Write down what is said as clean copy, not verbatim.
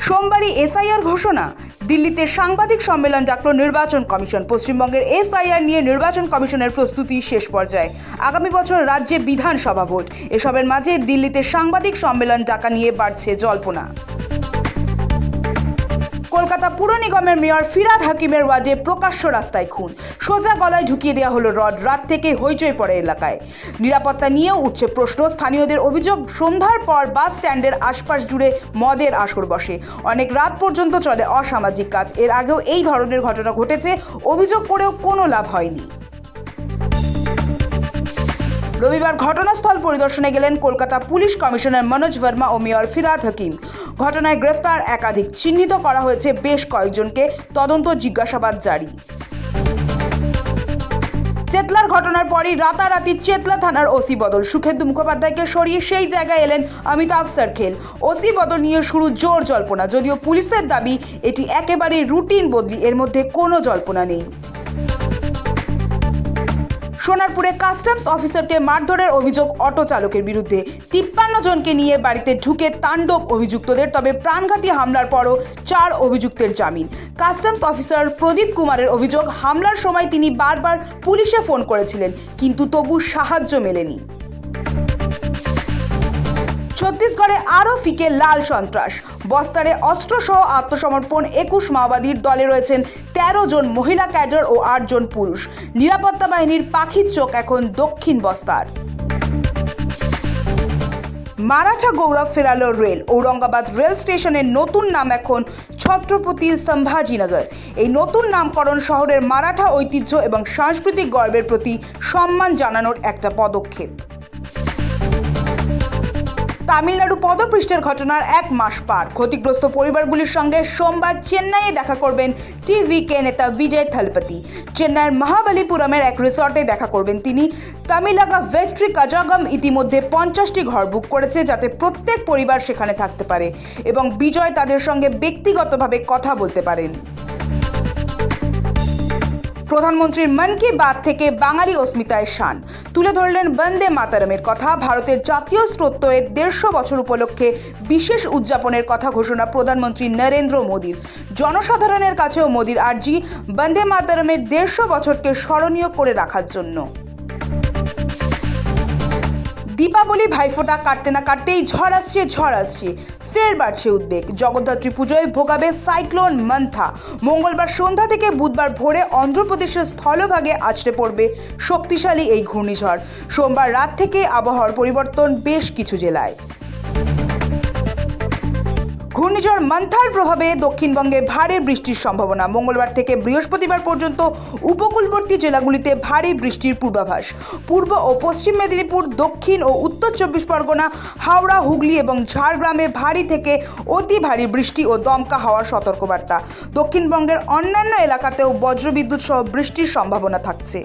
সোমবারই SIR ঘোষণা। দিল্লিতে সাংবাদিক সম্মেলন ডাকল নির্বাচন কমিশন। পশ্চিমবঙ্গের এসআইআর নিয়ে নির্বাচন কমিশনের প্রস্তুতি শেষ পর্যায়ে। আগামী বছর রাজ্যে বিধানসভা ভোট। এসবের মাঝে দিল্লিতে সাংবাদিক সম্মেলন ডাকা নিয়ে বাড়ছে জল্পনা। কলকাতা পুর নিগমের মেয়র ফিরহাদ হাকিমের ওয়ার্ডে প্রকাশ্য রাস্তায় খুন, সোজা গলায় ঢুকিয়ে দেওয়া হলো রড। রাত থেকে হইচই পড়ে এলাকায়। নিরাপত্তা নিয়েও উঠছে প্রশ্ন। স্থানীয়দের অভিযোগ, সন্ধ্যার পর বাস স্ট্যান্ডের আশপাশ জুড়ে মদের আসর বসে। অনেক রাত পর্যন্ত চলে অসামাজিক কাজ। এর আগেও এই ধরনের ঘটনা ঘটেছে। অভিযোগ করেও কোনো লাভ হয়নি। রবিবার ঘটনাস্থল পরিদর্শনে গেলেন কলকাতা পুলিশ কমিশনার মনোজ ভার্মা ও মেয়র ফিরহাদ হাকিম। ঘটনায় গ্রেফতার একাধিক, চিহ্নিত করা হয়েছে বেশ কয়েকজনকে। তদন্ত জিজ্ঞাসাবাদ জারি। চেতলার ঘটনার পরই রাতারাতি চেতলা থানার ওসি বদল। সুখেন্দু মুখোপাধ্যায়কে সরিয়ে সেই জায়গায় এলেন অমিতাভ সার্কেল। ওসি বদল নিয়ে শুরু জোর জল্পনা। যদিও পুলিশের দাবি এটি একেবারে রুটিন বদলি, এর মধ্যে কোনো জল্পনা নেই। সোনারপুরে কাস্টমস অফিসারকে মারধরের অভিযোগ অটো চালকের বিরুদ্ধে। 53 জনকে নিয়ে বাড়িতে ঢুকে তাণ্ডব অভিযুক্তদের। তবে প্রাণঘাতী হামলার পরও 4 অভিযুক্তের জামিন। কাস্টমস অফিসার প্রদীপ কুমারের অভিযোগ, হামলার সময় তিনি বারবার পুলিশে ফোন করেছিলেন, কিন্তু তবু সাহায্য মেলেনি। ছত্তিশগড়ে আরও ফিকে লাল সন্ত্রাস। বস্তারে অস্ত্রসহ আত্মসমর্পণ 21 মাওবাদীর দলে রয়েছেন 13 জন মহিলা ক্যাডার ও 8 জন পুরুষ। নিরাপত্তা বাহিনীর পাখির চোখ এখন দক্ষিণ বস্তার। মারাঠা গৌরব ফেরালো রেল। ঔরঙ্গাবাদ রেল স্টেশনের নতুন নাম এখন ছত্রপতি সম্ভাজিনগর। এই নতুন নামকরণ শহরের মারাঠা ঐতিহ্য এবং সাংস্কৃতিক গর্বের প্রতি সম্মান জানানোর একটা পদক্ষেপ। তামিলনাড়ু পদপৃষ্ঠের ঘটনার 1 মাস পার। ক্ষতিগ্রস্ত পরিবারগুলির সঙ্গে সোমবার চেন্নাইয়ে দেখা করবেন টিভিকে নেতা বিজয় থালাপতি। চেন্নাইয়ের মহাবালিপুরমের এক রিসর্টে দেখা করবেন তিনি। তামিলাগা ভেট্রি কাজাগম ইতিমধ্যে 50টি ঘর বুক করেছে, যাতে প্রত্যেক পরিবার সেখানে থাকতে পারে এবং বিজয় তাদের সঙ্গে ব্যক্তিগতভাবে কথা বলতে পারেন। প্রধানমন্ত্রীর মন কি বাত থেকে বাঙালি অস্মিতায় শান তুলে ধরলেন বন্দে মাতরমের কথা। ভারতের জাতীয় স্তোত্রের 150 বছর উপলক্ষে বিশেষ উদযাপনের কথা ঘোষণা প্রধানমন্ত্রী নরেন্দ্র মোদীর। জনসাধারণের কাছেও মোদীর আর্জি, বন্দে মাতরমের 150 বছরকে স্মরণীয় করে রাখার জন্য। দীপাবলি ভাইফোঁটা কাটতে না কাটতেই ঝড় আসছে। ফের বাড়ছে উদ্বেগ। জগদ্ধাত্রী পুজোয় ভোগাবে সাইক্লোন মন্থা। মঙ্গলবার সন্ধ্যা থেকে বুধবার ভোরে অন্ধ্রপ্রদেশের স্থলভাগে আছড়ে পড়বে শক্তিশালী এই ঘূর্ণিঝড়। সোমবার রাত থেকে আবহাওয়ার পরিবর্তন বেশ কিছু জেলায়। ঘূর্ণিঝড় মন্থার প্রভাবে দক্ষিণবঙ্গে ভারী বৃষ্টির সম্ভাবনা। মঙ্গলবার থেকে বৃহস্পতিবার পর্যন্ত উপকূলবর্তী জেলাগুলিতে ভারী বৃষ্টির পূর্বাভাস। পূর্ব ও পশ্চিম মেদিনীপুর, দক্ষিণ ও উত্তর 24 পরগনা, হাওড়া, হুগলি এবং ঝাড়গ্রামে ভারী থেকে অতি ভারী বৃষ্টি ও দমকা হওয়ার সতর্কবার্তা। দক্ষিণবঙ্গের অন্যান্য এলাকাতেও বজ্রবিদ্যুৎ সহ বৃষ্টির সম্ভাবনা থাকছে।